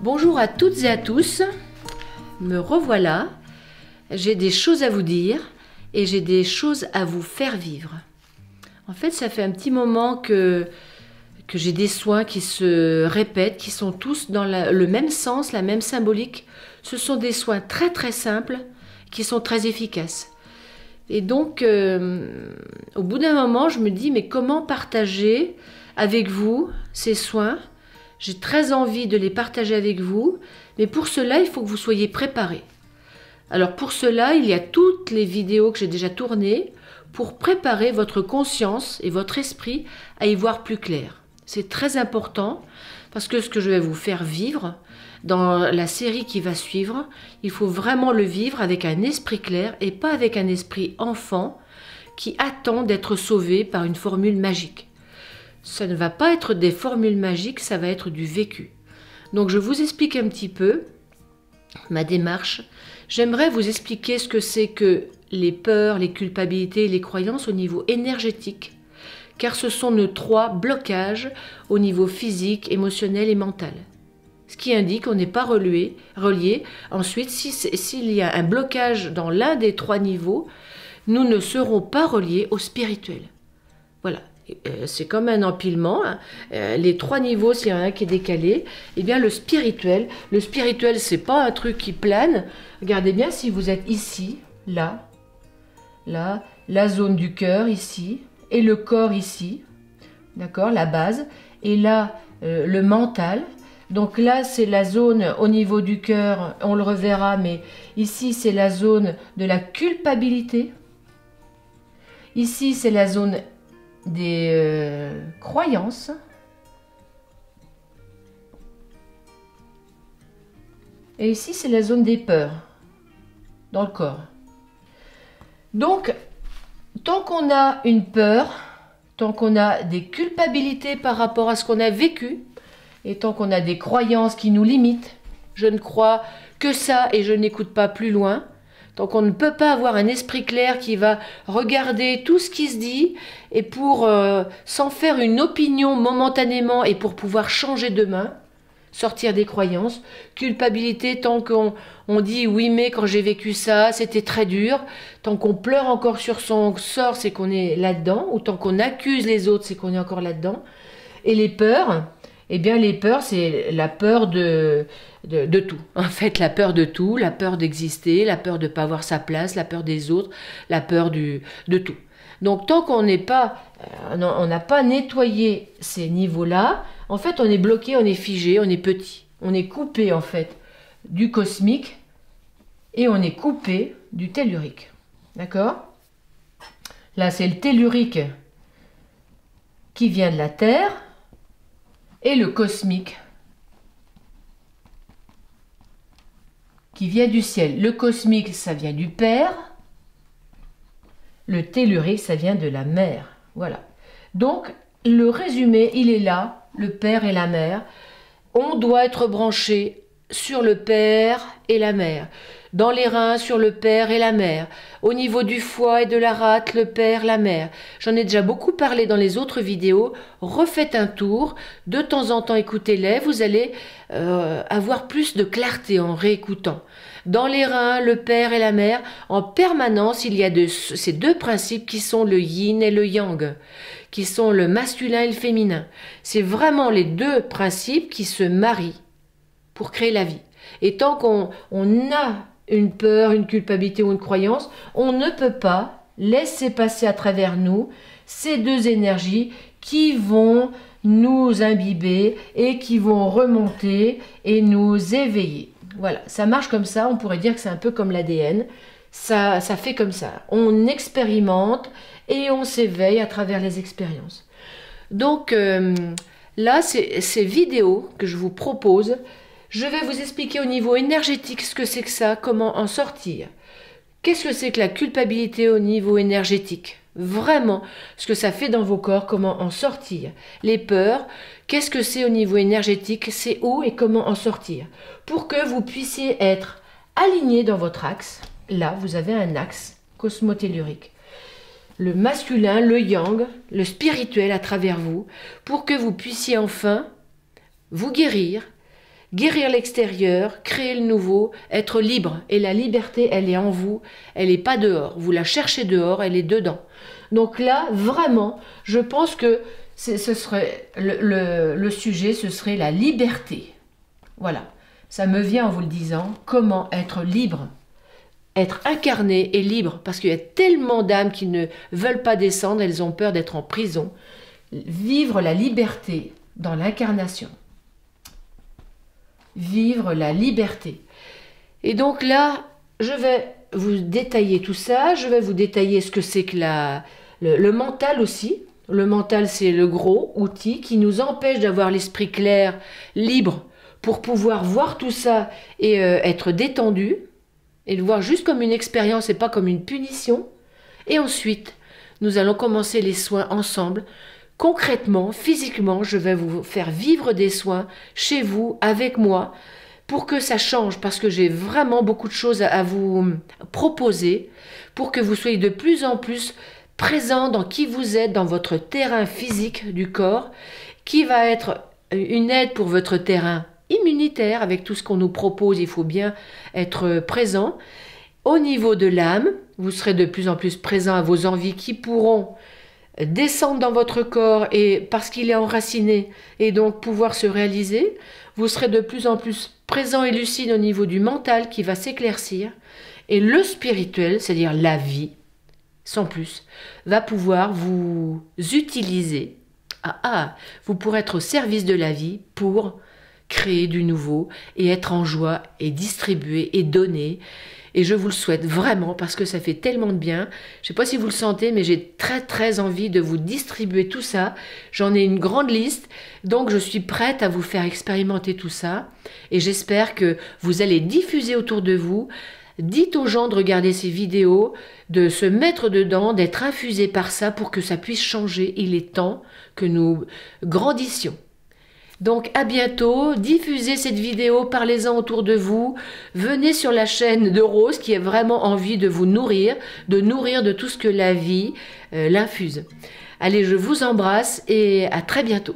Bonjour à toutes et à tous, me revoilà, j'ai des choses à vous dire et j'ai des choses à vous faire vivre. En fait, ça fait un petit moment que j'ai des soins qui se répètent, qui sont tous dans le même sens, la même symbolique. Ce sont des soins très très simples qui sont très efficaces. Et donc, au bout d'un moment, je me dis, mais comment partager avec vous ces soins ? J'ai très envie de les partager avec vous, mais pour cela, il faut que vous soyez préparés. Alors pour cela, il y a toutes les vidéos que j'ai déjà tournées pour préparer votre conscience et votre esprit à y voir plus clair. C'est très important parce que ce que je vais vous faire vivre dans la série qui va suivre, il faut vraiment le vivre avec un esprit clair et pas avec un esprit enfant qui attend d'être sauvé par une formule magique. Ça ne va pas être des formules magiques, ça va être du vécu. Donc je vous explique un petit peu ma démarche. J'aimerais vous expliquer ce que c'est que les peurs, les culpabilités et les croyances au niveau énergétique, car ce sont nos trois blocages au niveau physique, émotionnel et mental. Ce qui indique qu'on n'est pas relié. Ensuite, s'il y a un blocage dans l'un des trois niveaux, nous ne serons pas reliés au spirituel. Voilà. C'est comme un empilement, hein. Les trois niveaux, s'il y en a un qui est décalé, eh bien le spirituel, c'est pas un truc qui plane. Regardez bien si vous êtes ici, là, la zone du cœur ici, et le corps ici, d'accord, la base, et là, le mental. Donc là, c'est la zone au niveau du cœur, on le reverra, mais ici, c'est la zone de la culpabilité. Ici, c'est la zone des croyances. Et ici, c'est la zone des peurs dans le corps. Donc, tant qu'on a une peur, tant qu'on a des culpabilités par rapport à ce qu'on a vécu, et tant qu'on a des croyances qui nous limitent, je ne crois que ça et je n'écoute pas plus loin, tant qu'on ne peut pas avoir un esprit clair qui va regarder tout ce qui se dit et pour s'en faire une opinion momentanément et pour pouvoir changer demain, sortir des croyances, culpabilité tant qu'on dit oui mais quand j'ai vécu ça c'était très dur, tant qu'on pleure encore sur son sort c'est qu'on est là-dedans, ou tant qu'on accuse les autres c'est qu'on est encore là-dedans. Et les peurs, eh bien les peurs c'est la peur de tout. En fait, la peur de tout, la peur d'exister, la peur de ne pas avoir sa place, la peur des autres, la peur de tout. Donc tant qu'on n'a pas nettoyé ces niveaux-là, en fait on est bloqué, on est figé, on est petit. On est coupé en fait du cosmique et on est coupé du tellurique. D'accord? Là c'est le tellurique qui vient de la Terre et le cosmique qui vient du ciel. Le cosmique, ça vient du Père. Le tellurique, ça vient de la mer. Voilà. Donc, le résumé, il est là, le Père et la Mère. On doit être branché sur le Père et la Mère. Dans les reins, sur le Père et la Mère. Au niveau du foie et de la rate, le Père, la Mère. J'en ai déjà beaucoup parlé dans les autres vidéos. Refaites un tour. De temps en temps, écoutez-les. Vous allez avoir plus de clarté en réécoutant. Dans les reins, le Père et la Mère, en permanence, il y a ces deux principes qui sont le yin et le yang, qui sont le masculin et le féminin. C'est vraiment les deux principes qui se marient pour créer la vie. Et tant qu'on a une peur, une culpabilité ou une croyance, on ne peut pas laisser passer à travers nous ces deux énergies qui vont nous imbiber et qui vont remonter et nous éveiller. Voilà, ça marche comme ça, on pourrait dire que c'est un peu comme l'ADN, ça fait comme ça. On expérimente et on s'éveille à travers les expériences. Donc là, ces vidéos que je vous propose, je vais vous expliquer au niveau énergétique ce que c'est que ça, comment en sortir. Qu'est-ce que c'est que la culpabilité au niveau énergétique? Vraiment, ce que ça fait dans vos corps, comment en sortir. Les peurs, qu'est-ce que c'est au niveau énergétique, c'est où et comment en sortir. Pour que vous puissiez être aligné dans votre axe. Là, vous avez un axe cosmotellurique. Le masculin, le yang, le spirituel à travers vous, pour que vous puissiez enfin vous guérir guérir l'extérieur, créer le nouveau, être libre. Et la liberté, elle est en vous, elle n'est pas dehors. Vous la cherchez dehors, elle est dedans. Donc là, vraiment, je pense que ce serait le sujet, ce serait la liberté. Voilà, ça me vient en vous le disant, comment être libre, être incarné et libre, parce qu'il y a tellement d'âmes qui ne veulent pas descendre, elles ont peur d'être en prison. Vivre la liberté dans l'incarnation. Vivre la liberté. Et donc là, je vais vous détailler tout ça, je vais vous détailler ce que c'est que le mental aussi. Le mental, c'est le gros outil qui nous empêche d'avoir l'esprit clair, libre, pour pouvoir voir tout ça et être détendu, et le voir juste comme une expérience et pas comme une punition. Et ensuite, nous allons commencer les soins ensemble. Concrètement, physiquement, je vais vous faire vivre des soins chez vous, avec moi, pour que ça change, parce que j'ai vraiment beaucoup de choses à vous proposer, pour que vous soyez de plus en plus présent dans qui vous êtes, dans votre terrain physique du corps, qui va être une aide pour votre terrain immunitaire. Avec tout ce qu'on nous propose, il faut bien être présent. Au niveau de l'âme, vous serez de plus en plus présent à vos envies qui pourront descendre dans votre corps et parce qu'il est enraciné et donc pouvoir se réaliser. Vous serez de plus en plus présent et lucide au niveau du mental qui va s'éclaircir, et le spirituel, c'est-à-dire la vie, sans plus, va pouvoir vous utiliser. Vous pourrez être au service de la vie pour créer du nouveau et être en joie et distribuer et donner. Et je vous le souhaite vraiment parce que ça fait tellement de bien. Je ne sais pas si vous le sentez, mais j'ai très très envie de vous distribuer tout ça. J'en ai une grande liste, donc je suis prête à vous faire expérimenter tout ça. Et j'espère que vous allez diffuser autour de vous. Dites aux gens de regarder ces vidéos, de se mettre dedans, d'être infusés par ça pour que ça puisse changer. Il est temps que nous grandissions. Donc à bientôt, diffusez cette vidéo, parlez-en autour de vous, venez sur la chaîne de Rose qui a vraiment envie de vous nourrir de tout ce que la vie l'infuse. Allez, je vous embrasse et à très bientôt.